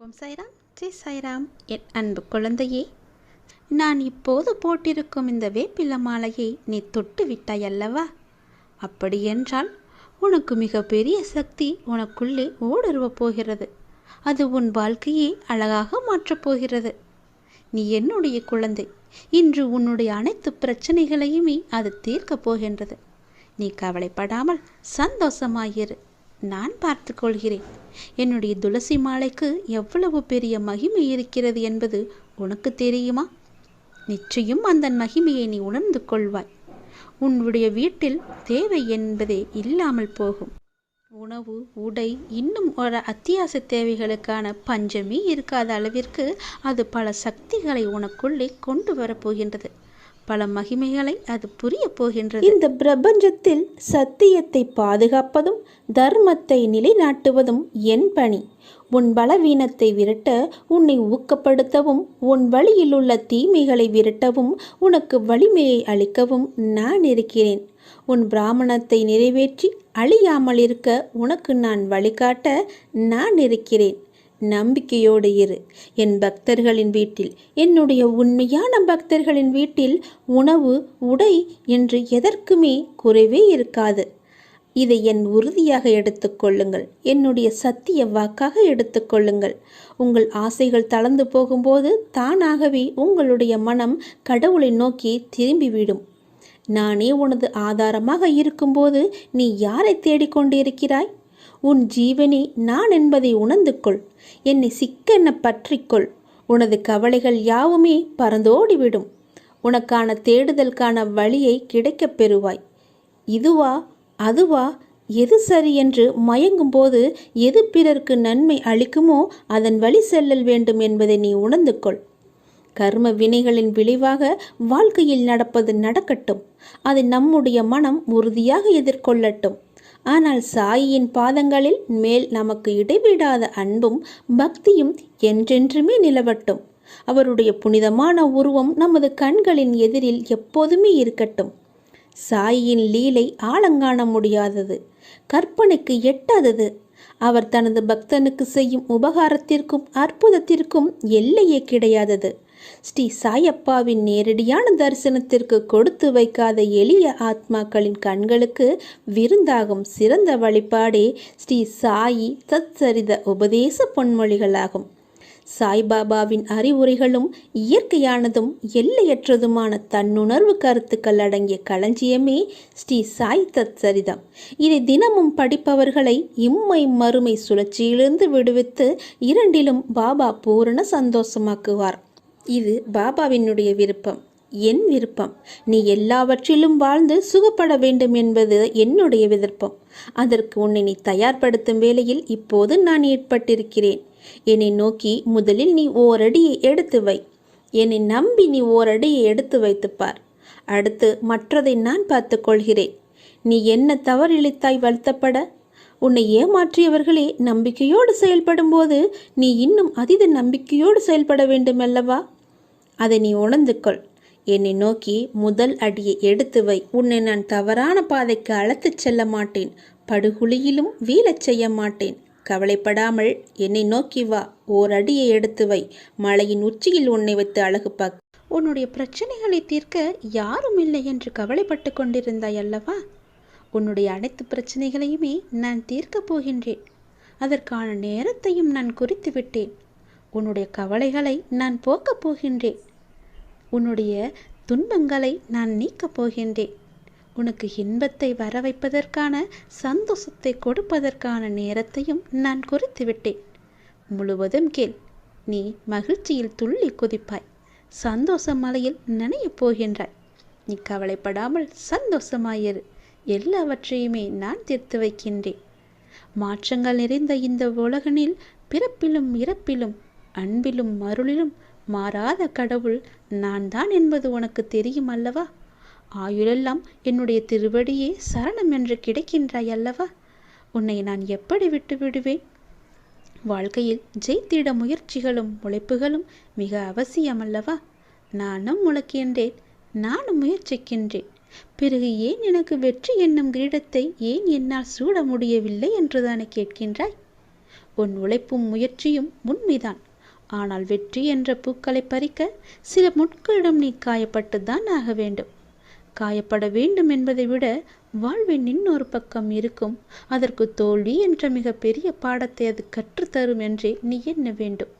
ஓம் சாய்ராம், ஜெய் சாய்ராம். என் அன்பு குழந்தையே, நான் இப்போது போட்டிருக்கும் இந்த வேப்பில மாலையை நீ தொட்டு விட்டாய் அல்லவா? அப்படியென்றால் உனக்கு மிகப்பெரிய சக்தி உனக்குள்ளே ஊடுருவப் போகிறது. அது உன் வாழ்க்கையை அழகாக மாற்றப் போகிறது. நீ என்னுடைய குழந்தை. இன்று உன்னுடைய அனைத்து பிரச்சனைகளையுமே அது தீர்க்கப் போகின்றது. நீ கவலைப்படாமல் சந்தோஷமாயிரு. நான் பார்த்து கொள்கிறேன். என்னுடைய துளசி மாலைக்கு எவ்வளவு பெரிய மகிமை இருக்கிறது என்பது உனக்கு தெரியுமா? நிச்சயம் அந்த மகிமையை நீ உணர்ந்து கொள்வாய். உன்னுடைய வீட்டில் தேவை என்பதே இல்லாமல் போகும். உணவு, உடை, இன்னும் ஒரு அத்தியாவசிய தேவைகளுக்கான பஞ்சமே இருக்காத அளவிற்கு அது பல சக்திகளை உனக்குள்ளே கொண்டு வரப்போகின்றது. பல மகிமைகளை அது புரிய போகின்றது. இந்த பிரபஞ்சத்தில் சத்தியத்தை பாதுகாப்பதும் தர்மத்தை நிலைநாட்டுவதும் என் பணி. உன் பலவீனத்தை விரட்ட, உன்னை ஊக்கப்படுத்தவும், உன் வழியில் உள்ள தீமைகளை விரட்டவும், உனக்கு வலிமையை அளிக்கவும் நான் இருக்கிறேன். உன் பிராமணத்தை நிறைவேற்றி அழியாமல் இருக்க உனக்கு நான் வழிகாட்ட நான் இருக்கிறேன். நம்பிக்கையோடு இரு. என் பக்தர்களின் வீட்டில், என்னுடைய உண்மையான பக்தர்களின் வீட்டில் உணவு, உடை என்று எதற்குமே குறைவே இருக்காது. இதை என் உறுதியாக எடுத்துக்கொள்ளுங்கள். என்னுடைய சத்திய வாக்காக எடுத்துக்கொள்ளுங்கள். உங்கள் ஆசைகள் தளர்ந்து போகும்போது தானாகவே உங்களுடைய மனம் கடவுளை நோக்கி திரும்பிவிடும். நானே உனது ஆதாரமாக இருக்கும்போது நீ யாரை தேடிக்கொண்டிருக்கிறாய்? உன் ஜீவனே நான் என்பதை உணர்ந்து கொள். என்னை சிக்கென பற்றிக்கொள். உனது கவலைகள் யாவுமே பறந்தோடிவிடும். உனக்கான தேடுதலுக்கான வழியை கிடைக்கப் பெறுவாய். இதுவா அதுவா, எது சரி என்று மயங்கும் போது எது பிறருக்கு நன்மை அளிக்குமோ அதன் வழி செல்லல் வேண்டும் என்பதை நீ உணர்ந்து கொள். கர்ம வினைகளின் விளைவாக வாழ்க்கையில் நடப்பது நடக்கட்டும். அதை நம்முடைய மனம் உறுதியாக எதிர்கொள்ளட்டும். ஆனால் சாயியின் பாதங்களில் மேல் நமக்கு இடைவிடாத அன்பும் பக்தியும் என்றென்றுமே நிலவட்டும். அவருடைய புனிதமான உருவம் நமது கண்களின் எதிரில் எப்போதுமே இருக்கட்டும். சாயியின் லீலை ஆழங்காண முடியாதது, கற்பனைக்கு எட்டாதது. அவர் தனது பக்தனுக்கு செய்யும் உபகாரத்திற்கும் அற்புதத்திற்கும் எல்லையே கிடையாதது. ஸ்ரீ சாயப்பாவின் நேரடியான தரிசனத்திற்கு கொடுத்து வைக்காத எளிய ஆத்மாக்களின் கண்களுக்கு விருந்தாகும் சிறந்த வழிபாடே ஸ்ரீ சாயி தத்சரித உபதேச பொன்மொழிகளாகும். சாய்பாபாவின் அறிவுரைகளும் இயற்கையானதும் எல்லையற்றதுமான தன்னுணர்வு கருத்துக்கள் அடங்கிய களஞ்சியமே ஸ்ரீ சாய் தத்சரிதம். இதை தினமும் படிப்பவர்களை இம்மை மறுமை சுழற்சியிலிருந்து விடுவித்து இரண்டிலும் பாபா பூரண சந்தோஷமாக்குவார். இது பாபாவினுடைய விருப்பம், என் விருப்பம். நீ எல்லாவற்றிலும் வாழ்ந்து சுகப்பட வேண்டும் என்பது என்னுடைய விருப்பம். அதற்கு உன்னை நீ தயார்படுத்தும் வேளையில் இப்போது நான் ஏற்பட்டிருக்கிறேன். என்னை நோக்கி முதலில் நீ ஓரடியை எடுத்து வை. என்னை நம்பி நீ ஓரடியை எடுத்து வைத்துப்பார். அடுத்து மற்றதை நான் பார்த்து கொள்கிறேன். நீ என்ன தவறிழைத்தாய் வருத்தப்பட? உன்னை ஏமாற்றியவர்களே நம்பிக்கையோடு செயல்படும் போது நீ இன்னும் அதீத நம்பிக்கையோடு செயல்பட வேண்டும் அல்லவா? அதை நீ உணர்ந்து கொள். என்னை நோக்கி முதல் அடியை எடுத்து வை. உன்னை நான் தவறான பாதைக்கு அழைத்துச் செல்ல மாட்டேன். படுகுழியிலும் வீழச் செய்ய மாட்டேன். கவலைப்படாமல் என்னை நோக்கி வா. ஓர் அடியை எடுத்து வை. மலையின் உச்சியில் உன்னை வைத்து அழகு பார்க்க. உன்னுடைய பிரச்சனைகளை தீர்க்க யாரும் இல்லை என்று கவலைப்பட்டு கொண்டிருந்தாய் அல்லவா? உன்னுடைய அனைத்து பிரச்சனைகளையுமே நான் தீர்க்கப் போகின்றேன். அதற்கான நேரத்தையும் நான் குறித்து விட்டேன். உன்னுடைய கவலைகளை நான் போக்கப் போகின்றேன். உன்னுடைய துன்பங்களை நான் நீக்கப் போகின்றேன். உனக்கு இன்பத்தை வர வைப்பதற்கான, சந்தோஷத்தை கொடுப்பதற்கான நேரத்தையும் நான் குறித்து விட்டேன். முழுவதும் கேள். நீ மகிழ்ச்சியில் துள்ளி குதிப்பாய். சந்தோஷ மலையில் நனையப் போகின்றாய். நீ கவலைப்படாமல் சந்தோஷமாயிரு. எல்லாவற்றையுமே நான் தீர்த்து வைக்கின்றேன். மாற்றங்கள் நிறைந்த இந்த உலகனில் பிறப்பிலும் இறப்பிலும் அன்பிலும் அருளிலும் மாறாத கடவுள் நான் தான் என்பது உனக்கு தெரியும் அல்லவா? ஆயுளெல்லாம் என்னுடைய திருவடியே சரணம் என்று கிடைக்கின்றாய் அல்லவா? உன்னை நான் எப்படி விட்டு விடுவேன்? வாழ்க்கையில் ஜெயித்திட முயற்சிகளும் உழைப்புகளும் மிக அவசியம் அல்லவா? நானும் உழைக்கின்றேன், நானும் முயற்சிக்கின்றேன். பிறகு ஏன் எனக்கு வெற்றி என்னும் கிரீடத்தை ஏன் என்னால் சூட முடியவில்லை என்றுதானே கேட்கின்றாய்? உன் உழைப்பும் முயற்சியும் உண்மைதான். ஆனால் வெற்றி என்ற பூக்களை பறிக்க சில முட்களிடம் நீ காயப்பட்டுத்தான் ஆக வேண்டும். காயப்பட வேண்டும் என்பதை விட வாழ்வின் இன்னொரு பக்கம் இருக்கும். அதற்கு தோல்வி என்ற மிக பெரிய பாடத்தை அது கற்றுத்தரும் என்றே நீ எண்ண வேண்டும்.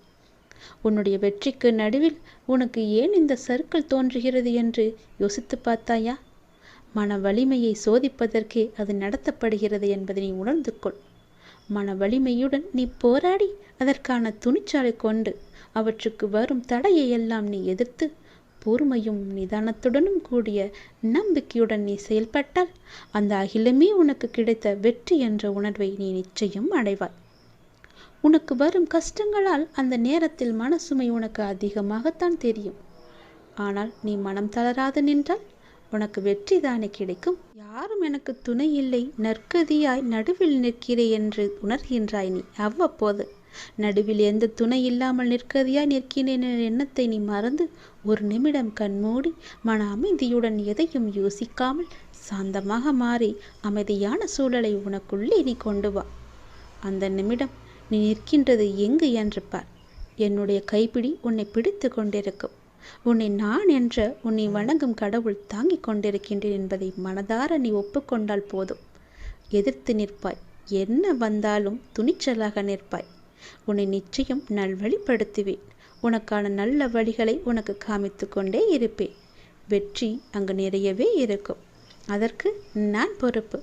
உன்னுடைய வெற்றிக்கு நடுவில் உனக்கு ஏன் இந்த சறுக்கல் தோன்றுகிறது என்று யோசித்து பார்த்தாயா? மன வலிமையை சோதிப்பதற்கே அது நடத்தப்படுகிறது என்பதை நீ உணர்ந்து கொள். மன வலிமையுடன் நீ போராடி அதற்கான துணிச்சலை கொண்டு அவற்றுக்கு வரும் தடையை எல்லாம் நீ எதிர்த்து பொறுமையும் நிதானத்துடனும் கூடிய நம்பிக்கையுடன் நீ செயல்பட்டால் அந்த அகிலமே உனக்கு கிடைத்த வெற்றி என்ற உணர்வை நீ நிச்சயம் அடைவாய். உனக்கு வரும் கஷ்டங்களால் அந்த நேரத்தில் மனசுமை உனக்கு அதிகமாகத்தான் தெரியும். ஆனால் நீ மனம் தளராது நின்றால் உனக்கு வெற்றி தானே கிடைக்கும். யாரும் எனக்கு துணை இல்லை, நற்கதியாய் நடுவில் நிற்கிறேன் என்று உணர்கின்றாய் நீ. அவ்வப்போது நடுவில் எந்த துணை இல்லாமல் நிற்கதியாய் நிற்கிறேன் என்ற எண்ணத்தை நீ மறந்து ஒரு நிமிடம் கண்மூடி மன அமைதியுடன் எதையும் யோசிக்காமல் சாந்தமாக மாறி அமைதியான சூழலை உனக்குள்ளே நீ கொண்டு வா. அந்த நிமிடம் நீ நிற்கின்றது எங்கு என்று பார். என்னுடைய கைப்பிடி உன்னை பிடித்து கொண்டிருக்கும். உன்னை நான் என்ற உன்னை வணங்கும் கடவுள் தாங்கிக் கொண்டிருக்கின்றேன் என்பதை மனதார நீ ஒப்புக்கொண்டால் போதும். எதிர்த்து நிற்பாய். என்ன வந்தாலும் துணிச்சலாக நிற்பாய். உன்னை நிச்சயம் நல்வழிப்படுத்துவேன். உனக்கான நல்ல வழிகளை உனக்கு காமித்து கொண்டே இருப்பேன். வெற்றி அங்கு நிறையவே இருக்கும். அதற்கு நான் பொறுப்பு.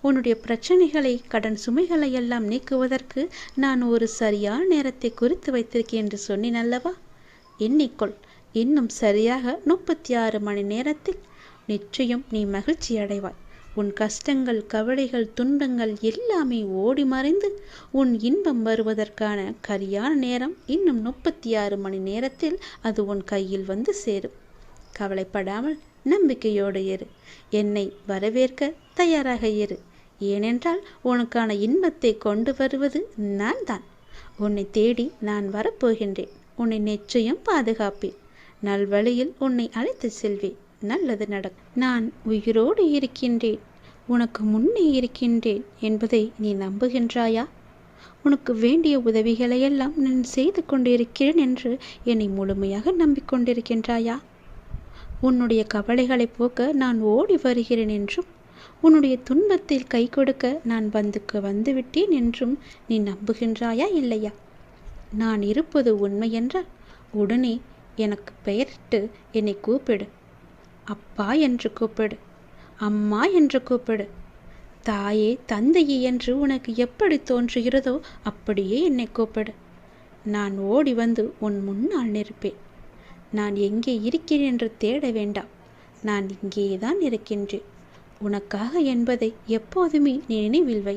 உன்னுடைய பிரச்சனைகளை, கடன் சுமைகளை எல்லாம் நீக்குவதற்கு நான் ஒரு சரியான நேரத்தை குறித்து வைத்திருக்கேன் என்று சொன்னேன் அல்லவா? எண்ணிக்கொள். இன்னும் சரியாக 36 மணி நேரத்தில் நிச்சயம் நீ மகிழ்ச்சி அடைவாய். உன் கஷ்டங்கள், கவலைகள், துன்பங்கள் எல்லாமே ஓடி மறைந்து உன் இன்பம் வருவதற்கான சரியான நேரம் இன்னும் 36 மணி நேரத்தில் அது உன் கையில் வந்து சேரும். கவலைப்படாமல் நம்பிக்கையோடு இரு. என்னை வரவேற்க தயாராக இரு. ஏனென்றால் உனக்கான இன்பத்தை கொண்டு வருவது நான் தான். உன்னை தேடி நான் வரப்போகின்றேன். உன்னை நிச்சயம் பாதுகாப்பேன். நல்வழியில் உன்னை அழைத்து செல்வேன். நல்லது நடக்கும். நான் உயிரோடு இருக்கின்றேன், உனக்கு முன்னே இருக்கின்றேன் என்பதை நீ நம்புகின்றாயா? உனக்கு வேண்டிய உதவிகளையெல்லாம் நான் செய்து கொண்டிருக்கிறேன் என்று என்னை முழுமையாக நம்பிக்கொண்டிருக்கின்றாயா? உன்னுடைய கவலைகளை போக்க நான் ஓடி வருகிறேன் என்றும் உன்னுடைய துன்பத்தில் கை கொடுக்க நான் வந்துவிட்டேன் என்றும் நீ நம்புகின்றாயா இல்லையா? நான் இருப்பது உண்மை என்றால் உடனே எனக்கு பெயரிட்டு என்னை கூப்பிடு. அப்பா என்று கூப்பிடு. அம்மா என்று கூப்பிடு. தாயே, தந்தையே என்று உனக்கு எப்படி தோன்றுகிறதோ அப்படியே என்னை கூப்பிடு. நான் ஓடி வந்து உன் முன்னால் நிற்பேன். நான் எங்கே இருக்கிறேன் என்று தேட வேண்டாம். நான் இங்கேதான் இருக்கின்றேன். உனக்காக என்பதை எப்போதுமே நீ நினைவில் வை.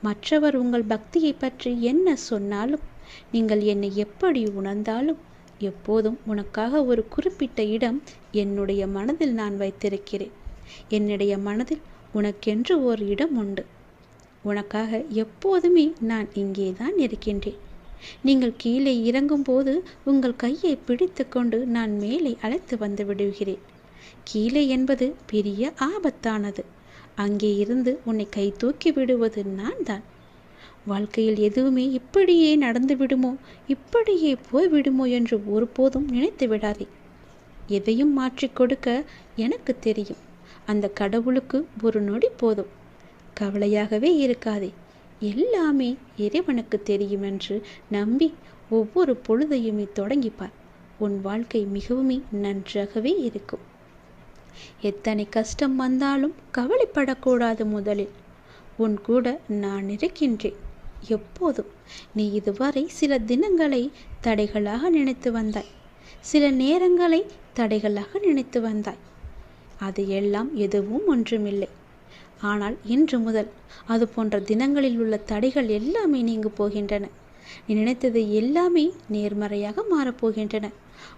மற்றவர் உங்கள் பக்தியை பற்றி என்ன சொன்னாலும், நீங்கள் என்னை எப்படி உணர்ந்தாலும், எப்போதும் உனக்காக ஒரு குறிப்பிட்ட இடம் என்னுடைய மனதில் நான் வைத்திருக்கிறேன். என்னுடைய மனதில் உனக்கென்று ஒரு இடம் உண்டு. உனக்காக எப்போதுமே நான் இங்கே தான் இருக்கின்றேன். நீங்கள் கீழே இறங்கும்போது உங்கள் கையை பிடித்து கொண்டு நான் மேலே அழைத்து வந்து விடுகிறேன். கீழே என்பது பெரிய ஆபத்தானது. அங்கே இருந்து உன்னை கை தூக்கி விடுவது நான் தான். வாழ்க்கையில் எதுவுமே இப்படியே நடந்து விடுமோ, இப்படியே போய்விடுமோ என்று ஒருபோதும் நினைத்து விடாதே. எதையும் மாற்றி கொடுக்க எனக்கு தெரியும். அந்த கடவுளுக்கு ஒரு நொடி போதும். கவலையாகவே இருக்காதே. எல்லாமே இறைவனுக்கு தெரியும் என்று நம்பி ஒவ்வொரு பொழுதையுமே தொடங்கிப்பார். உன் வாழ்க்கை மிகவும் நன்றாகவே இருக்கும். எத்தனை கஷ்டம் வந்தாலும் கவலைப்படக்கூடாது. முதலில் உன் கூட நான் இருக்கின்றேன் எப்போதும். நீ இதுவரை சில தினங்களை தடைகளாக நினைத்து வந்தாய். சில நேரங்களை தடைகளாக நினைத்து வந்தாய். அது எல்லாம் எதுவும் ஒன்றுமில்லை. ஆனால் இன்று முதல் அது போன்ற தினங்களில் உள்ள தடைகள் எல்லாமே நீங்கு போகின்றன. நீ நினைத்தது எல்லாமே நேர்மறையாக மாறப்போகின்றன.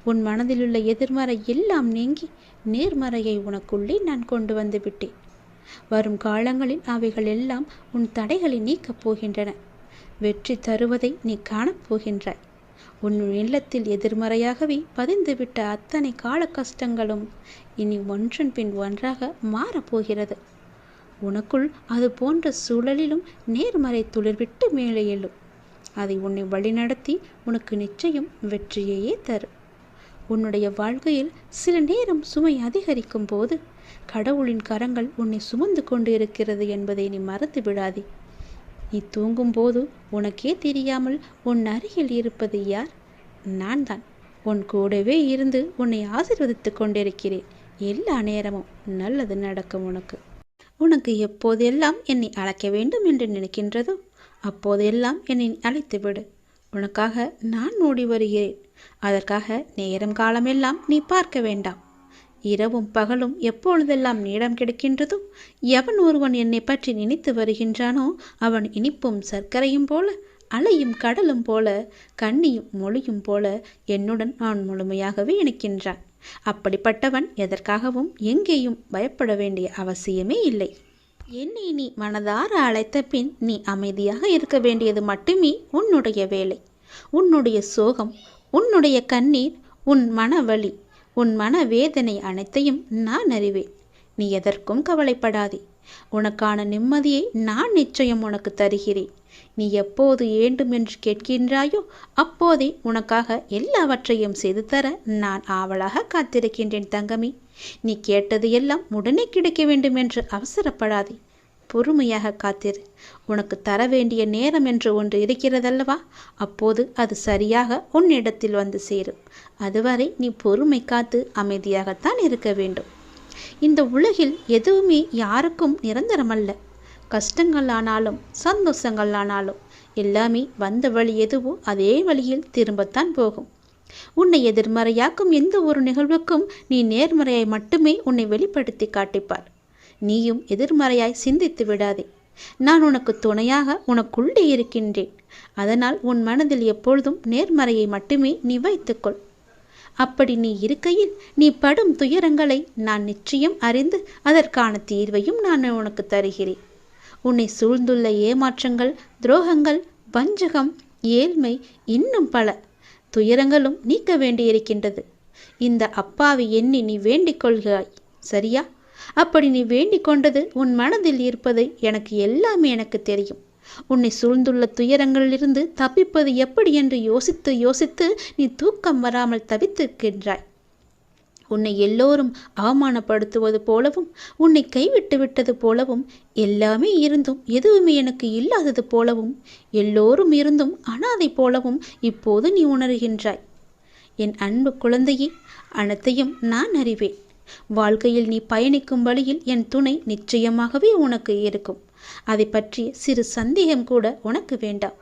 உன் மனதில் உள்ள எதிர்மறை எல்லாம் நீங்கி நேர்மறையை உனக்குள்ளே நான் கொண்டு வந்து விட்டேன். வரும் காலங்களில் அவைகள் எல்லாம் உன் தடைகளை நீக்கப் போகின்றன. வெற்றி தருவதை நீ காணப்போகின்றாய். உன் இல்லத்தில் எதிர்மறையாகவே பதிந்துவிட்ட அத்தனை கால கஷ்டங்களும் இனி ஒன்றன் பின் ஒன்றாக மாறப்போகிறது. உனக்குள் அது போன்ற சூழலிலும் நேர்மறை துளிர்விட்டு மேலே எழும். அதை உன்னை வழிநடத்தி உனக்கு நிச்சயம் வெற்றியையே தரும். உன்னுடைய வாழ்க்கையில் சில நேரம் சுமை அதிகரிக்கும் போது கடவுளின் கரங்கள் உன்னை சுமந்து கொண்டு இருக்கிறது என்பதை நீ மறந்து விடாதே. நீ தூங்கும்போது உனக்கே தெரியாமல் உன் அருகில் இருப்பது யார்? நான் தான். உன் கூடவே இருந்து உன்னை ஆசீர்வதித்து கொண்டிருக்கிறேன். எல்லா நேரமும் நல்லது நடக்கும் உனக்கு. உனக்கு எப்போதெல்லாம் என்னை அழைக்க வேண்டும் என்று நினைக்கின்றதோ அப்போதெல்லாம் என்னை அழைத்து விடு. உனக்காக நான் ஓடி வருகிறேன். அதற்காக நேரம் காலமெல்லாம் நீ பார்க்க வேண்டாம். இரவும் பகலும் எப்பொழுதெல்லாம் நேரம் கிடைக்கின்றதோ எவன் ஒருவன் என்னை பற்றி நினைத்து வருகின்றானோ அவன் இனிப்பும் சர்க்கரையும் போல, அலையும் கடலும் போல, கண்ணியும் மொழியும் போல என்னுடன் அவன் முழுமையாகவே இணைக்கின்றான். அப்படிப்பட்டவன் எதற்காகவும் எங்கேயும் பயப்பட வேண்டிய அவசியமே இல்லை. என்னை நீ மனதார அழைத்த பின் நீ அமைதியாக இருக்க வேண்டியது மட்டுமே உன்னுடைய வேலை. உன்னுடைய சோகம், உன்னுடைய கண்ணீர், உன் மனவலி, உன் மனவேதனை அனைத்தையும் நான் அறிவேன். நீ எதற்கும் கவலைப்படாதே. உனக்கான நிம்மதியை நான் நிச்சயம் உனக்கு தருகிறேன். நீ எப்போது வேண்டும் என்று கேட்கின்றாயோ அப்போதே உனக்காக எல்லாவற்றையும் செய்து தர நான் ஆவலாக காத்திருக்கின்றேன் தங்கமே. நீ கேட்டது எல்லாம் உடனே கிடைக்க வேண்டும் என்று அவசரப்படாதே. பொறுமையாக காத்திரு. உனக்கு தர வேண்டிய நேரம் என்று ஒன்று இருக்கிறதல்லவா, அப்போது அது சரியாக உன்னிடத்தில் வந்து சேரும். அதுவரை நீ பொறுமை காத்து அமைதியாகத்தான் இருக்க வேண்டும். இந்த உலகில் எதுவுமே யாருக்கும் நிரந்தரமல்ல. கஷ்டங்கள் ஆனாலும் சந்தோஷங்கள் ஆனாலும் எல்லாமே வந்த வழி எதுவோ அதே வழியில் திரும்பத்தான் போகும். உன்னை எதிர்மறையாக்கும் எந்த ஒரு நிகழ்வுக்கும் நீ நேர்மறையை மட்டுமே உன்னை வெளிப்படுத்தி காட்டிப்பார். நீயும் எதிர்மறையாய் சிந்தித்து விடாதே. நான் உனக்கு துணையாக உனக்குள்ளே இருக்கின்றேன். அதனால் உன் மனதில் எப்பொழுதும் நேர்மறையை மட்டுமே நீ வைத்துக்கொள். அப்படி நீ இருக்கையில் நீ படும் துயரங்களை நான் நிச்சயம் அறிந்து அதற்கான தீர்வையும் நான் உனக்கு தருகிறேன். உன்னை சூழ்ந்துள்ள ஏமாற்றங்கள், துரோகங்கள், வஞ்சகம், ஏழ்மை, இன்னும் பல துயரங்களும் நீக்க வேண்டியிருக்கின்றது. இந்த அப்பாவை எண்ணி நீ வேண்டிக் கொள்கிறாய், சரியா? அப்படி நீ வேண்டிக் கொண்டது உன் மனதில் இருப்பது எனக்கு எல்லாமே எனக்கு தெரியும். உன்னை சூழ்ந்துள்ள துயரங்களிலிருந்து தப்பிப்பது எப்படி என்று யோசித்து யோசித்து நீ தூக்கம் வராமல் தவித்திருக்கின்றாய். உன்னை எல்லோரும் அவமானப்படுத்துவது போலவும், உன்னை கைவிட்டு விட்டது போலவும், எல்லாமே இருந்தும் எதுவுமே எனக்கு இல்லாதது போலவும், எல்லோரும் இருந்தும் அனாதை போலவும் இப்போது நீ உணர்கின்றாய். என் அன்பு குழந்தையே, அனைத்தையும் நான் அறிவேன். வாழ்க்கையில் நீ பயணிக்கும் வழியில் என் துணை நிச்சயமாகவே உனக்கு இருக்கும். அதை பற்றி சிறு சந்தேகம் கூட உனக்கு வேண்டாம்.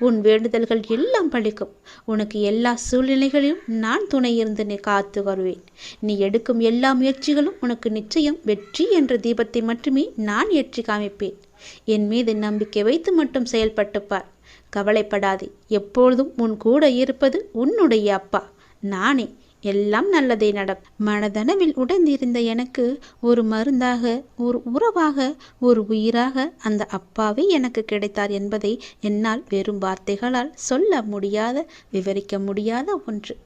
உன் வேண்டுதல்கள் எல்லாம் பலிக்கும். உனக்கு எல்லா சூழ்நிலைகளிலும் நான் துணை இருந்து நீ காத்து வருவேன். நீ எடுக்கும் எல்லா முயற்சிகளும் உனக்கு நிச்சயம் வெற்றி என்ற தீபத்தை மட்டுமே நான் ஏற்றி காமிப்பேன். என் மீது நம்பிக்கை வைத்து மட்டும் செயல்பட்டுப்பார். கவலைப்படாதே. எப்பொழுதும் உன் கூட இருப்பது உன்னுடைய அப்பா நானே. எல்லாம் நல்லதே நடக்கும். மனதனவில் உடந்திருந்த எனக்கு ஒரு மருந்தாக, ஒரு உறவாக, ஒரு உயிராக அந்த அப்பாவே எனக்கு கிடைத்தார் என்பதை என்னால் வெறும் வார்த்தைகளால் சொல்ல முடியாத, விவரிக்க முடியாத ஒன்று.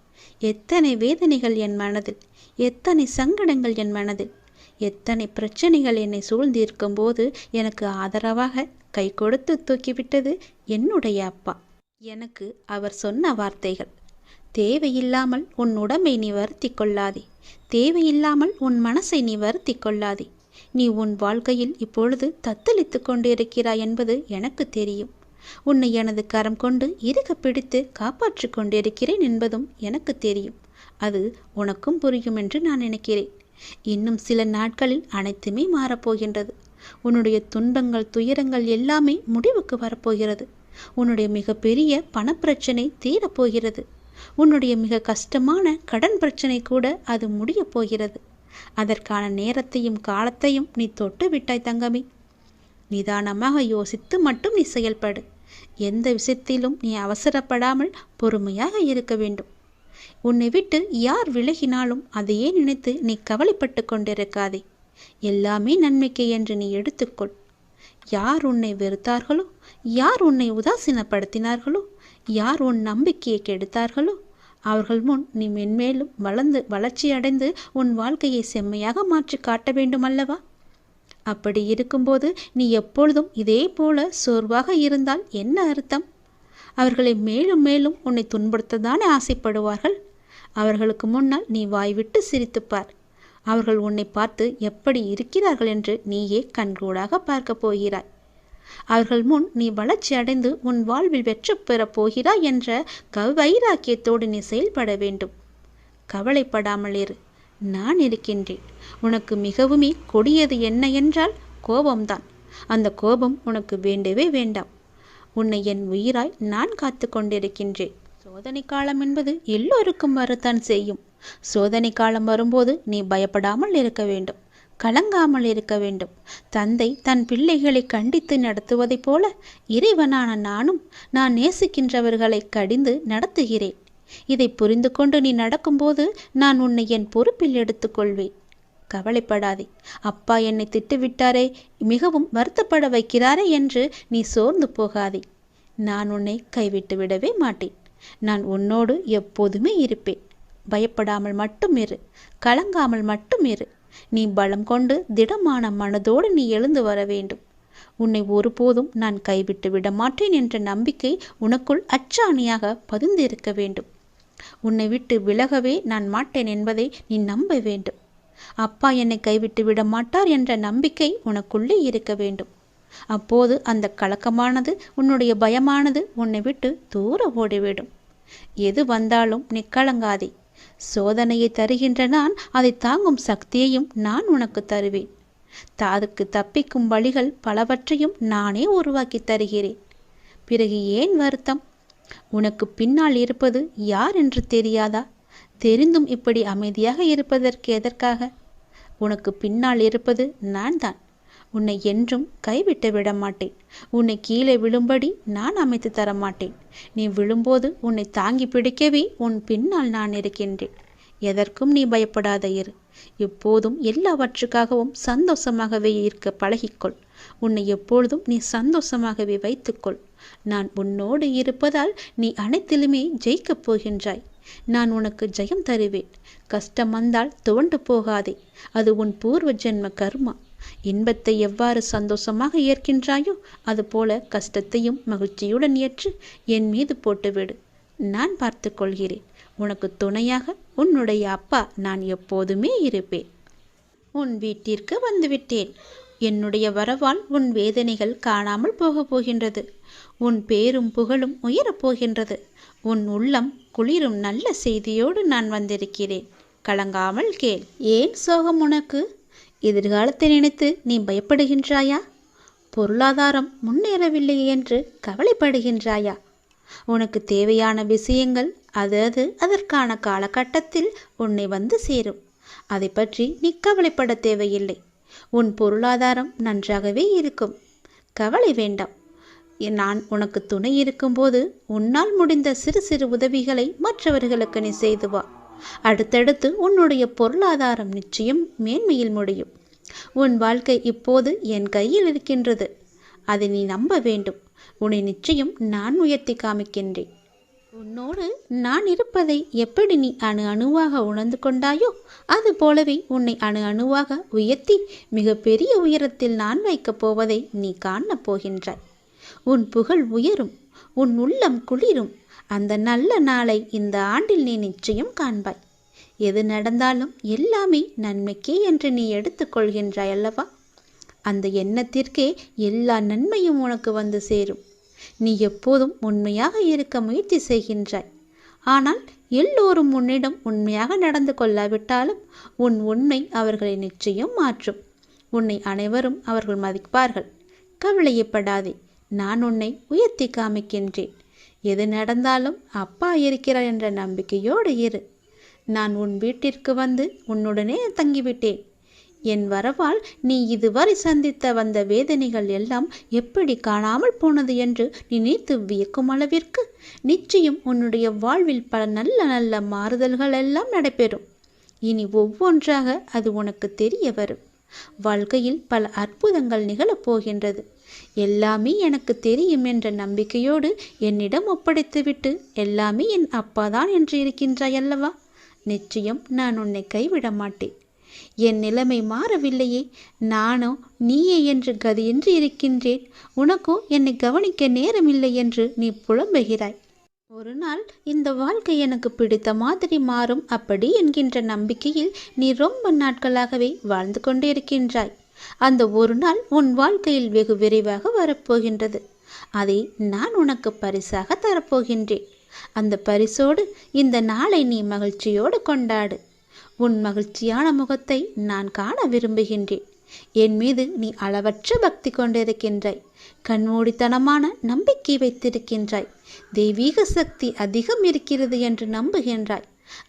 எத்தனை வேதனைகள் என் மனதில், எத்தனை சங்கடங்கள் என் மனதில், எத்தனை பிரச்சனைகள் என்னை சூழ்ந்திருக்கும் போது எனக்கு ஆதரவாக கை கொடுத்து தூக்கிவிட்டது என்னுடைய அப்பா. எனக்கு அவர் சொன்ன வார்த்தைகள்: தேவையில்லாமல் உன் உடம்பை நீ வருத்தி கொள்ளாதே. தேவையில்லாமல் உன் மனசை நீ வருத்தி கொள்ளாதே. நீ உன் வாழ்க்கையில் இப்பொழுது தத்தளித்து கொண்டிருக்கிறாய் என்பது எனக்கு தெரியும். உன்னை எனது கரம் கொண்டு இறுக பிடித்து காப்பாற்றி கொண்டிருக்கிறேன் என்பதும் எனக்கு தெரியும். அது உனக்கும் புரியும் என்று நான் நினைக்கிறேன். இன்னும் சில நாட்களில் அனைத்துமே மாறப்போகின்றது. உன்னுடைய துன்பங்கள், துயரங்கள் எல்லாமே முடிவுக்கு வரப்போகிறது. உன்னுடைய மிகப்பெரிய பணப்பிரச்சனை தீரப்போகிறது. உன்னுடைய மிக கஷ்டமான கடன் பிரச்சனை கூட அது முடியப் போகிறது. அதற்கான நேரத்தையும் காலத்தையும் நீ தொட்டு விட்டாய் தங்கமே. நிதானமாக யோசித்து மட்டும் நீ செயல்படு. எந்த விஷயத்திலும் நீ அவசரப்படாமல் பொறுமையாக இருக்க வேண்டும். உன்னை விட்டு யார் விலகினாலும் அதையே நினைத்து நீ கவலைப்பட்டு கொண்டிருக்காதே. எல்லாமே நன்மைக்கு என்று நீ எடுத்துக்கொள். யார் உன்னை வெறுத்தார்களோ, யார் உன்னை உதாசீனப்படுத்தினார்களோ, யார் உன் நம்பிக்கையை கெடுத்தார்களோ அவர்கள் முன் நீ மென்மேலும் வளர்ச்சி அடைந்து உன் வாழ்க்கையை செம்மையாக மாற்றி காட்ட வேண்டும் அல்லவா? அப்படி இருக்கும்போது நீ எப்பொழுதும் இதே போல சோர்வாக இருந்தால் என்ன அர்த்தம்? அவர்களை மேலும் மேலும் உன்னை துன்புறுத்தத்தானே ஆசைப்படுவார்கள். அவர்களுக்கு முன்னால் நீ வாய்விட்டு சிரித்துப்பார். அவர்கள் உன்னை பார்த்து எப்படி இருக்கிறார்கள் என்று நீயே கண்கூடாக பார்க்கப் போகிறாய். அவர்கள் முன் நீ வளர்ச்சி அடைந்து உன் வாழ்வில் வெற்றி பெறப் போகிறாய் என்ற வைராக்கியத்தோடு நீ செயல்பட வேண்டும். கவலைப்படாமல் இரு, நான் இருக்கின்றேன். உனக்கு மிகவுமே கொடியது என்ன என்றால் கோபம்தான். அந்த கோபம் உனக்கு வேண்டவே வேண்டாம். உன்னை என் உயிராய் நான் காத்து கொண்டிருக்கின்றேன். சோதனை காலம் என்பது எல்லோருக்கும் வரத்தான் செய்யும். சோதனை காலம் வரும்போது நீ பயப்படாமல் இருக்க வேண்டும், கலங்காமல் இருக்க வேண்டும். தந்தை தன் பிள்ளைகளை கண்டித்து நடத்துவதைப் போல இறைவனான நானும் நான் நேசிக்கின்றவர்களை கடிந்து நடத்துகிறேன். இதை புரிந்து கொண்டு நீ நடக்கும்போது நான் உன்னை என் பொறுப்பில் எடுத்துக்கொள்வேன். கவலைப்படாதே. அப்பா என்னை திட்டுவிட்டாரே, மிகவும் வருத்தப்பட வைக்கிறாரே என்று நீ சோர்ந்து போகாதே. நான் உன்னை கைவிட்டு விடவே மாட்டேன். நான் உன்னோடு எப்போதுமே இருப்பேன். பயப்படாமல் மட்டும் இரு, கலங்காமல் மட்டும் இரு. நீ பலம் கொண்டு திடமான மனதோடு நீ எழுந்து வர வேண்டும். உன்னை ஒருபோதும் நான் கைவிட்டு விட மாட்டேன் என்ற நம்பிக்கை உனக்குள் அச்சாணியாக பதிந்திருக்க வேண்டும். உன்னை விட்டு விலகவே நான் மாட்டேன் என்பதை நீ நம்ப வேண்டும். அப்பா என்னை கைவிட்டு விட மாட்டார் என்ற நம்பிக்கை உனக்குள்ளே இருக்க வேண்டும். அப்போது அந்த கலக்கமானது, உன்னுடைய பயமானது உன்னை விட்டு தூர ஓடிவிடும். எது வந்தாலும் நீ கலங்காதே. சோதனையை தருகின்ற நான் அதை தாங்கும் சக்தியையும் நான் உனக்கு தருவேன். அதுக்கு தப்பிக்கும் வழிகள் பலவற்றையும் நானே உருவாக்கி தருகிறேன். பிறகு ஏன் வருத்தம்? உனக்கு பின்னால் இருப்பது யார் என்று தெரியாதா? தெரிந்தும் இப்படி அமைதியாக இருப்பதற்கு எதற்காக? உனக்கு பின்னால் இருப்பது நான் தான். உன்னை என்றும் கைவிட்டு விட மாட்டேன். உன்னை கீழே விழும்படி நான் அமைத்து தர மாட்டேன். நீ விழும்போது உன்னை தாங்கி பிடிக்கவே உன் பின்னால் நான் இருக்கின்றேன். எதற்கும் நீ பயப்படாத இரு. எப்போதும் எல்லாவற்றுக்காகவும் சந்தோஷமாகவே இருக்க பழகிக்கொள். உன்னை எப்பொழுதும் நீ சந்தோஷமாகவே வைத்துக்கொள். நான் உன்னோடு இருப்பதால் நீ அனைத்திலுமே ஜெயிக்கப் போகின்றாய். நான் உனக்கு ஜெயம் தருவேன். கஷ்டம் வந்தால் துவண்டு போகாதே. அது உன் பூர்வ ஜென்ம கர்மா. இன்பத்தை எவ்வாறு சந்தோஷமாக ஏற்கின்றாயோ அதுபோல கஷ்டத்தையும் மகிழ்ச்சியுடன் ஏற்று என் மீது போட்டுவிடு. நான் பார்த்து கொள்கிறேன். உனக்கு துணையாக உன்னுடைய அப்பா நான் எப்போதுமே இருப்பேன். உன் வீட்டிற்கு வந்துவிட்டேன். என்னுடைய வரவால் உன் வேதனைகள் காணாமல் போகப் போகின்றது. உன் பேரும் புகழும் உயரப்போகின்றது. உன் உள்ளம் குளிரும் நல்ல செய்தியோடு நான் வந்திருக்கிறேன். கலங்காமல் கேள். ஏன் சோகம் உனக்கு? எதிர்காலத்தை நினைத்து நீ பயப்படுகின்றாயா? பொருளாதாரம் முன்னேறவில்லை என்று கவலைப்படுகின்றாயா? உனக்கு தேவையான விஷயங்கள் அதற்கான காலகட்டத்தில் உன்னை வந்து சேரும். அதை பற்றி நீ கவலைப்பட தேவையில்லை. உன் பொருளாதாரம் நன்றாகவே இருக்கும். கவலை வேண்டாம். நான் உனக்கு துணை இருக்கும்போது உன்னால் முடிந்த சிறு சிறு உதவிகளை மற்றவர்களுக்கு நீ செய்து வா. அடுத்தடுத்து உன்னுடைய பொருளாதாரம் நிச்சயம் மேன்மையில் முடியும். உன் வாழ்க்கை இப்போது என் கையில் இருக்கின்றது. அதை நீ நம்ப வேண்டும். உன்னை நிச்சயம் நான் உயர்த்தி காமிக்கின்றேன். உன்னோடு நான் இருப்பதை எப்படி நீ அணு அணுவாக உணர்ந்து கொண்டாயோ அது போலவே உன்னை அணு அணுவாக உயர்த்தி மிக பெரிய உயரத்தில் நான் வைக்கப் போவதை நீ காணப் போகின்றாய். உன் புகழ் உயரும். உன் உள்ளம் குளிரும். அந்த நல்ல நாளை இந்த ஆண்டில் நீ நிச்சயம் காண்பாய். எது நடந்தாலும் எல்லாமே நன்மைக்கே என்று நீ எடுத்துக்கொள்கின்றாய் அல்லவா? அந்த எண்ணத்திற்கே எல்லா நன்மையும் உனக்கு வந்து சேரும். நீ எப்போதும் உண்மையாக இருக்க முயற்சி செய்கின்றாய். ஆனால் எல்லோரும் உன்னிடம் உண்மையாக நடந்து கொள்ளாவிட்டாலும் உன் உண்மை அவர்களை நிச்சயம் மாற்றும். உன்னை அனைவரும் அவர்கள் மதிப்பார்கள். கவலையப்படாதே. நான் உன்னை உயர்த்தி காமிக்கின்றேன். எது நடந்தாலும் அப்பா இருக்கிறார் என்ற நம்பிக்கையோடு இரு. நான் உன் வீட்டிற்கு வந்து உன்னுடனே தங்கிவிட்டேன். என் வரவால் நீ இதுவரை சந்தித்த வந்த வேதனைகள் எல்லாம் எப்படி காணாமல் போனது என்று நினைத்து வியக்கும் அளவிற்கு நிச்சயம் உன்னுடைய வாழ்வில் பல நல்ல நல்ல மாறுதல்கள் எல்லாம் நடைபெறும். இனி ஒவ்வொன்றாக அது உனக்கு தெரிய வரும். வாழ்க்கையில் பல அற்புதங்கள் நிகழப்போகின்றது. எல்லாமே எனக்கு தெரியும் என்ற நம்பிக்கையோடு என்னிடம் ஒப்படைத்துவிட்டு எல்லாமே என் அப்பாதான் என்று இருக்கின்றாய் அல்லவா? நிச்சயம் நான் உன்னை கைவிட மாட்டேன். என் நிலைமை மாறவில்லையே, நானோ நீயே என்று கதியின்றி இருக்கின்றேன். உனக்கோ என்னை கவனிக்க நேரமில்லை என்று நீ புலம்புகிறாய். ஒரு நாள் இந்த வாழ்க்கை எனக்கு பிடித்த மாதிரி மாறும் அப்படி என்கின்ற நம்பிக்கையில் நீ ரொம்ப நாட்களாகவே வாழ்ந்து கொண்டிருக்கின்றாய். அந்த ஒரு நாள் உன் வாழ்க்கையில் வெகு விரைவாக வரப்போகின்றது. அதை நான் உனக்கு பரிசாக தரப்போகின்றேன். அந்த பரிசோடு இந்த நாளை நீ மகிழ்ச்சியோடு கொண்டாடு. உன் மகிழ்ச்சியான முகத்தை நான் காண விரும்புகின்றேன். என் மீது நீ அளவற்ற பக்தி கொண்டிருக்கின்றாய். கண்மூடித்தனமான நம்பிக்கை வைத்திருக்கின்றாய். தெய்வீக சக்தி அதிகம் இருக்கிறது என்று நம்புகின்றாய்.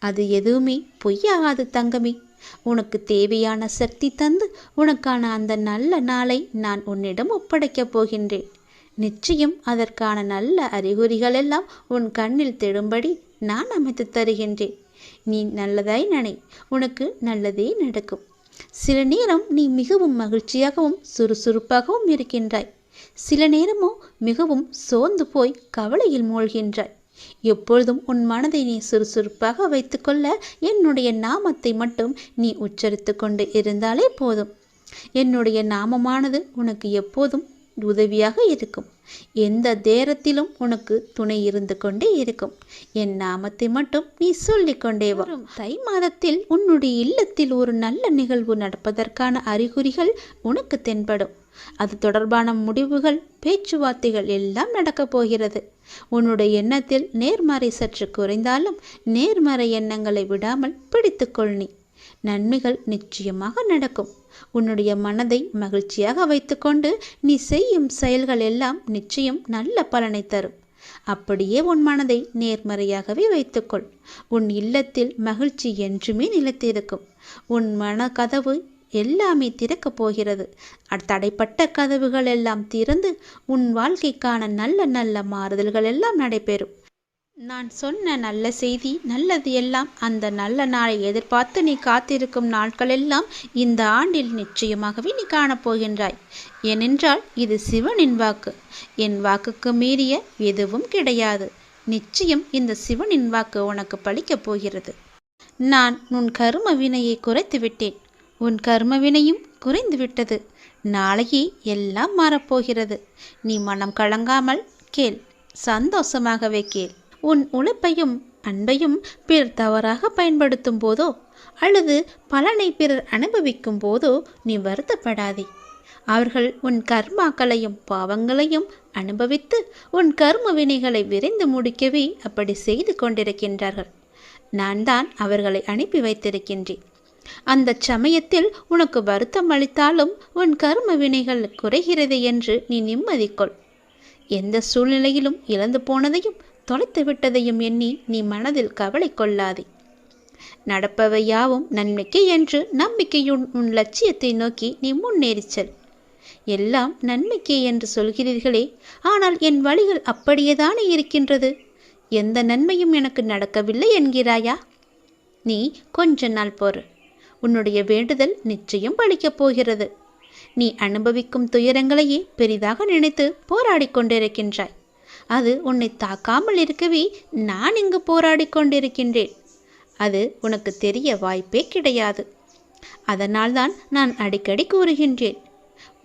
அது எதுவுமே பொய்யாகாது தங்கமே. உனக்கு தேவையான சக்தி தந்து உனக்கான அந்த நல்ல நாளை நான் உன்னிடம் ஒப்படைக்கப் போகின்றேன். நிச்சயம் அதற்கான நல்ல அறிகுறிகள் எல்லாம் உன் கண்ணில் தெடும்படி நான் அமைத்து தருகின்றேன். நீ நல்லதாய் நினை, உனக்கு நல்லதே நடக்கும். சில நேரம் நீ மிகவும் மகிழ்ச்சியாகவும் சுறுசுறுப்பாகவும் இருக்கின்றாய். சில நேரமோ மிகவும் சோர்ந்து போய் கவலையில் மூழ்கின்றாய். எப்பொழுதும் உன் மனதை நீ சுறுசுறுப்பாக வைத்துக்கொள்ள என்னுடைய நாமத்தை மட்டும் நீ உச்சரித்து கொண்டு இருந்தாலே போதும். என்னுடைய நாமமானது உனக்கு எப்போதும் உதவியாக இருக்கும். எந்த நேரத்திலும் உனக்கு துணை இருந்து கொண்டே இருக்கும். என் நாமத்தை மட்டும் நீ சொல்லிக்கொண்டே வா. தை மாதத்தில் உன்னுடைய இல்லத்தில் ஒரு நல்ல நிகழ்வு நடப்பதற்கான அறிகுறிகள் உனக்கு தென்படும். அது தொடர்பான முடிவுகள், பேச்சுவார்த்தைகள் எல்லாம் நடக்கப் போகிறது. உன்னுடைய எண்ணத்தில் நேர்மறை சற்று குறைந்தாலும் நேர்மறை எண்ணங்களை விடாமல் பிடித்துக்கொள். நீ நன்மைகள் நிச்சயமாக நடக்கும். உன்னுடைய மனதை மகிழ்ச்சியாக வைத்துக்கொண்டு நீ செய்யும் செயல்கள் எல்லாம் நிச்சயம் நல்ல பலனை தரும். அப்படியே உன் மனதை நேர்மறையாகவே வைத்துக்கொள். உன் இல்லத்தில் மகிழ்ச்சி என்றுமே நிலைத்திருக்கும். உன் மன கதவு எல்லாமே திறக்கப் போகிறது. தடைப்பட்ட கதவுகள் எல்லாம் திறந்து உன் வாழ்க்கைக்கான நல்ல நல்ல மாறுதல்கள் எல்லாம் நடைபெறும். நான் சொன்ன நல்ல செய்தி, நல்லது எல்லாம் அந்த நல்ல நாளை எதிர்பார்த்து நீ காத்திருக்கும் நாட்களெல்லாம் இந்த ஆண்டில் நிச்சயமாகவே நீ காணப்போகின்றாய். ஏனென்றால் இது சிவனின் வாக்கு. என் வாக்குக்கு மீறிய எதுவும் கிடையாது. நிச்சயம் இந்த சிவனின் வாக்கு உனக்கு பலிக்கப் போகிறது. நான் உன் கர்ம வினையை குறைத்து விட்டேன். உன் கர்ம வினையும் குறைந்து விட்டது. நாளையே எல்லாம் மாறப்போகிறது. நீ மனம் கலங்காமல் கேள், சந்தோஷமாகவே கேள். உன் உழைப்பையும் அன்பையும் பிறர் தவறாக பயன்படுத்தும் போதோ அல்லது பலனை பிறர் அனுபவிக்கும் போதோ நீ வருத்தப்படாதே. அவர்கள் உன் கர்மாக்களையும் பாவங்களையும் அனுபவித்து உன் கர்ம வினைகளை விரைந்து முடிக்கவே அப்படி செய்து கொண்டிருக்கின்றார்கள். நான் தான் அவர்களை அனுப்பி வைத்திருக்கின்றேன். அந்த சமயத்தில் உனக்கு வருத்தம் அளித்தாலும் உன் கர்ம வினைகள் குறைகிறது என்று நீ நிம்மதி கொள். எந்த சூழ்நிலையிலும் இழந்து போனதையும் தொலைத்து விட்டதையும் எண்ணி நீ மனதில் கவலை கொள்ளாதே. நடப்பவை யாவும் நன்மைக்கு என்று நம்பிக்கையுடன் உன் லட்சியத்தை நோக்கி நீ முன்னேறிச்சல். எல்லாம் நன்மைக்கே என்று சொல்கிறீர்களே, ஆனால் என் வழிகள் அப்படியேதானே இருக்கின்றது. எந்த நன்மையும் எனக்கு நடக்கவில்லை என்கிறாயா? நீ கொஞ்ச நாள் பொறு. உன்னுடைய வேண்டுதல் நிச்சயம் பலிக்கப் போகிறது. நீ அனுபவிக்கும் துயரங்களையே பெரிதாக நினைத்து போராடி கொண்டிருக்கின்றாய். அது உன்னை தாக்காமல் இருக்கவே நான் இங்கு போராடி கொண்டிருக்கின்றேன். அது உனக்கு தெரிய வாய்ப்பே கிடையாது. அதனால்தான் நான் அடிக்கடி கூறுகின்றேன்,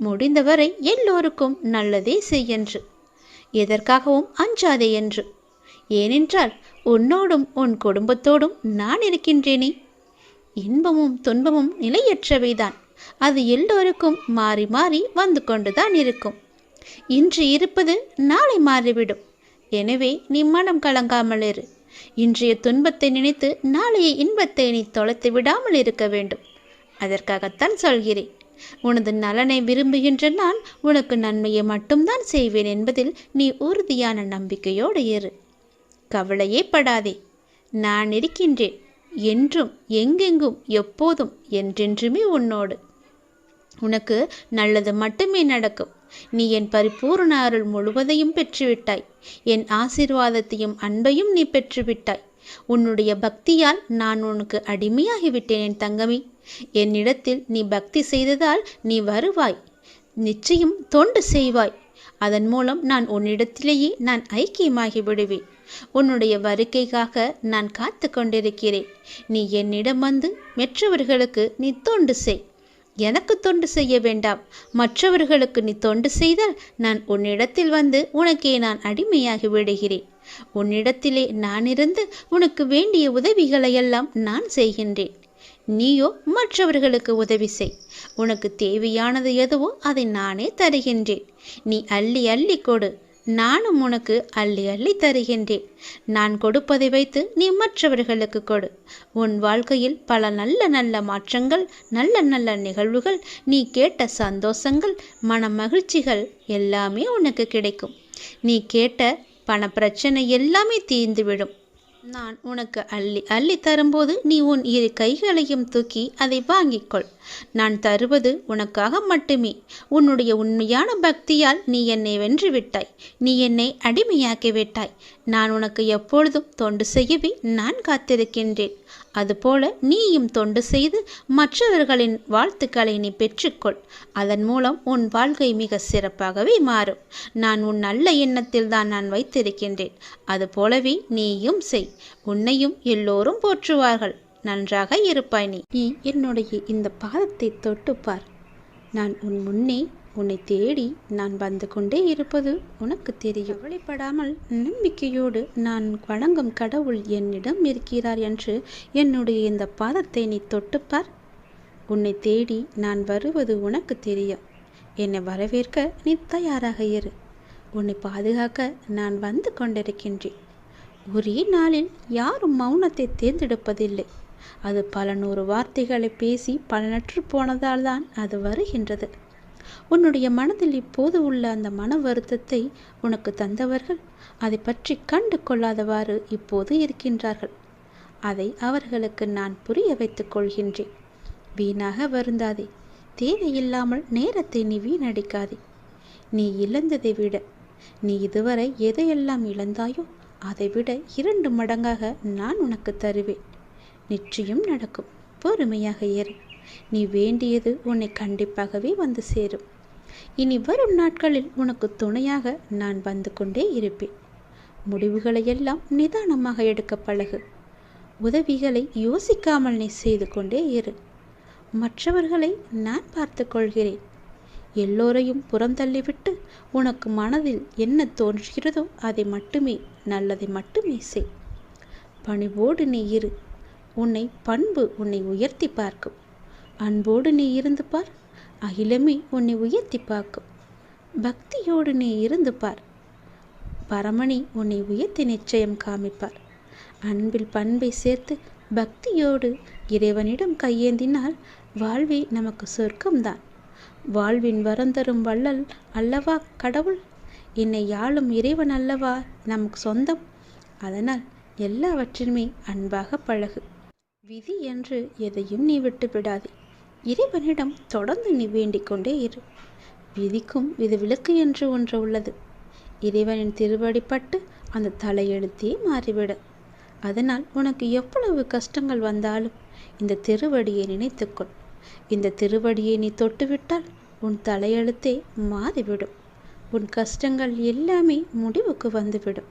முடிந்தவரை எல்லோருக்கும் நல்லதே செய்யென்று, எதற்காகவும் அஞ்சாதே என்று. ஏனென்றால் உன்னோடும் உன் குடும்பத்தோடும் நான் இருக்கின்றேனே. இன்பமும் துன்பமும் நிலையற்றவைதான். அது எல்லோருக்கும் மாறி மாறி வந்து கொண்டுதான் இருக்கும். இன்று இருப்பது நாளை மாறிவிடும். எனவே நீ மனம் கலங்காமல் இரு. இன்றைய துன்பத்தை நினைத்து நாளைய இன்பத்தை நீ தொலைத்து விடாமல் இருக்க வேண்டும். அதற்காகத்தான் சொல்கிறேன். உனது நலனை விரும்புகின்ற நான் உனக்கு நன்மையை மட்டும்தான் செய்வேன் என்பதில் நீ உறுதியான நம்பிக்கையோடு இரு. கவலையே படாதே. நான் இருக்கின்றேன். என்றும் எங்கெங்கும் எப்போதும் என்றென்றுமே உன்னோடு. உனக்கு நல்லது மட்டுமே நடக்கும். நீ என் பரிபூர்ண அருள் முழுவதையும் பெற்றுவிட்டாய். என் ஆசீர்வாதத்தையும் அன்பையும் நீ பெற்றுவிட்டாய். உன்னுடைய பக்தியால் நான் உனக்கு அடிமையாகிவிட்டேன் என் தங்கமே. என்னிடத்தில் நீ பக்தி செய்ததால் நீ வருவாய். நிச்சயம் தொண்டு செய்வாய். அதன் மூலம் நான் உன்னிடத்திலேயே நான் ஐக்கியமாகி விடுவேன். உன்னுடைய வருகைக்காக நான் காத்து கொண்டிருக்கிறேன். நீ என்னிடம் வந்து மற்றவர்களுக்கு நீ தொண்டு செய். எனக்கு தொண்டு செய்ய வேண்டாம். மற்றவர்களுக்கு நீ தொண்டு செய்தால் நான் உன்னிடத்தில் வந்து உனக்கே நான் அடிமையாகி விடுகிறேன். உன்னிடத்திலே நான் இருந்து உனக்கு வேண்டிய உதவிகளையெல்லாம் நான் செய்கின்றேன். நீயோ மற்றவர்களுக்கு உதவி செய். உனக்கு தேவையானது எதுவோ அதை நானே தருகின்றேன். நீ அள்ளி அள்ளி கொடு, நானும் உனக்கு அள்ளி அள்ளி தருகின்றேன். நான் கொடுப்பதை வைத்து நீ மற்றவர்களுக்கு கொடு. உன் வாழ்க்கையில் பல நல்ல நல்ல மாற்றங்கள், நல்ல நல்ல நிகழ்வுகள், நீ கேட்ட சந்தோஷங்கள், மன மகிழ்ச்சிகள் எல்லாமே உனக்கு கிடைக்கும். நீ கேட்ட பண பிரச்சனை எல்லாமே தீர்ந்துவிடும். நான் உனக்கு அள்ளி அள்ளி தரும்போது நீ உன் இரு கைகளையும் தூக்கி அதை வாங்கிக்கொள். நான் தருவது உனக்காக மட்டுமே. உன்னுடைய உண்மையான பக்தியால் நீ என்னை வென்று விட்டாய். நீ என்னை அடிமையாக்கி விட்டாய். நான் உனக்கு எப்பொழுதும் தொண்டு செய்யவே நான் காத்திருக்கின்றேன். அதுபோல நீயும் தொண்டு செய்து மற்றவர்களின் வாழ்த்துக்களை நீ பெற்றுக்கொள். அதன் மூலம் உன் வாழ்க்கை மிக சிறப்பாகவே மாறும். நான் உன் நல்ல எண்ணத்தில் தான் நான் வைத்திருக்கின்றேன். அதுபோலவே நீயும் செய். உன்னையும் எல்லோரும் போற்றுவார்கள். நன்றாக இருப்பாய். நீ என்னுடைய இந்த பாதத்தை தொட்டுப்பார். நான் உன் முன்னே உன்னை தேடி நான் வந்து கொண்டே இருப்பது உனக்கு தெரியும். கவலைப்படாமல் நம்பிக்கையோடு நான் வணங்கும் கடவுள் என்னிடம் இருக்கிறார் என்று என்னுடைய இந்த பாதத்தை நீ தொட்டுப்பார். உன்னை தேடி நான் வருவது உனக்கு தெரியும். என்னை வரவேற்க நீ தயாராக இரு. உன்னை பாதுகாக்க நான் வந்து கொண்டிருக்கின்றேன். ஒரே நாளில் யாரும் மௌனத்தை தேர்ந்தெடுப்பதில்லை. அது பல நூறு வார்த்தைகளை பேசி பலனற்று போனதால் தான் அது வருகின்றது. உன்னுடைய மனதில் இப்போது உள்ள அந்த மன வருத்தத்தை உனக்கு தந்தவர்கள் அதை பற்றி கண்டு கொள்ளாதவாறு இப்போது இருக்கின்றார்கள். அதை அவர்களுக்கு நான் புரிய வைத்துக் கொள்கின்றேன். வீணாக வருந்தாதே. தேவையில்லாமல் நேரத்தை நீ வீணடிக்காதே. நீ இழந்ததை விட, நீ இதுவரை எதையெல்லாம் இழந்தாயோ அதை விட 2 மடங்காக நான் உனக்கு தருவேன். நிச்சயம் நடக்கும். பொறுமையாக இரு. நீ வேண்டியது உன்னை கண்டிப்பாகவே வந்து சேரும். இனி வரும் நாட்களில் உனக்கு துணையாக நான் வந்து கொண்டே இருப்பேன். முடிவுகளை எல்லாம் நிதானமாக எடுக்க பழகு. உதவிகளை யோசிக்காமல் நீ செய்து கொண்டே இரு. மற்றவர்களை நான் பார்த்து கொள்கிறேன். எல்லோரையும் புறந்தள்ளிவிட்டு உனக்கு மனதில் என்ன தோன்றுகிறதோ அதை மட்டுமே, நல்லதை மட்டுமே செய். பணிவோடு நீ இரு. பண்பு உன்னை உயர்த்தி பார்க்கும். அன்போடு நீ இருந்து பார். அகிலமே உன்னை உயர்த்தி பார்க்கும். பக்தியோடு நீ இருந்து பார். பரமணி உன்னை உயர்த்தி நிச்சயம் காமிப்பார். அன்பில் பண்பை சேர்த்து பக்தியோடு இறைவனிடம் கையேந்தினால் வாழ்வே நமக்கு சொர்க்கம்தான். வாழ்வின் வரந்தரும் வள்ளல் அல்லவா கடவுள். என்னை யாழும் இறைவன் அல்லவா நமக்கு சொந்தம். அதனால் எல்லாவற்றிலுமே அன்பாக பழகு. விதி என்று எதையும் நீ விட்டு விடாதே. இறைவனிடம் தொடர்ந்து நீ வேண்டிக் கொண்டே இரு. விதிக்கும் விதிவிலக்கு என்று ஒன்று உள்ளது. இறைவனின் திருவடிப்பட்டு அந்த தலையெழுத்தே மாறிவிட. அதனால் உனக்கு எவ்வளவு கஷ்டங்கள் வந்தாலும் இந்த திருவடியை நினைத்துக்கொள். இந்த திருவடியை நீ தொட்டுவிட்டால் உன் தலையெழுத்தே மாறிவிடும். உன் கஷ்டங்கள் எல்லாமே முடிவுக்கு வந்துவிடும்.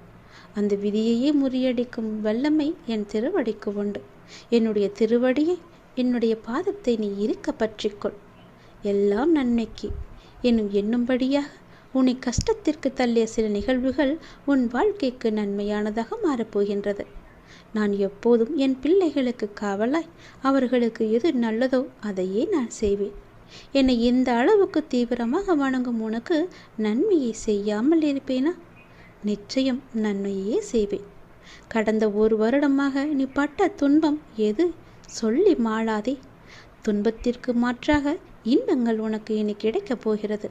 அந்த விதியையே முறியடிக்கும் வல்லமை என் திருவடிக்கு உண்டு. என்னுடைய திருவடியை, என்னுடைய பாதத்தை நீ இருக்க பற்றிக்கொள். எல்லாம் நன்மைக்கு எண்ணும்படியாக உன்னை கஷ்டத்திற்கு தள்ளிய சில நிகழ்வுகள் உன் வாழ்க்கைக்கு நன்மையானதாக மாறப்போகின்றது. நான் எப்போதும் என் பிள்ளைகளுக்கு காவலாய் அவர்களுக்கு எது நல்லதோ அதையே நான் செய்வேன். என்னை இந்த அளவுக்கு தீவிரமாக வணங்கும் உனக்கு நன்மையை செய்யாமல் இருப்பேனா? நிச்சயம் நன்மையே செய்வேன். கடந்த 1 வருடமாக நீ பட்ட துன்பம் எது சொல்லி மாளாதே. துன்பத்திற்கு மாற்றாக இன்பங்கள் உனக்கு இனி கிடைக்கப் போகிறது.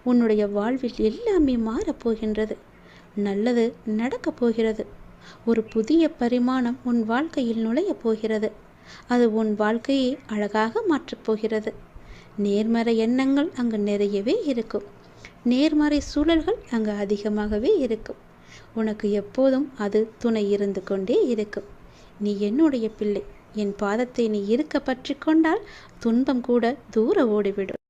உன்னுடைய வாழ்வில் எல்லாமே மாறப்போகின்றது. நல்லது நடக்கப் போகிறது. ஒரு புதிய பரிமாணம் உன் வாழ்க்கையில் நுழையப் போகிறது. அது உன் வாழ்க்கையை அழகாக மாற்றப் போகிறது. நேர்மறை எண்ணங்கள் அங்கு நிறையவே இருக்கும். நேர்மறை சூழல்கள் அங்கு அதிகமாகவே இருக்கும். உனக்கு எப்போதும் அது துணை இருந்து கொண்டே இருக்கும். நீ என்னுடைய பிள்ளை. என் பாதத்தை நீ இருக்க பற்றி கொண்டால் துன்பம் கூட தூர ஓடிவிடும்.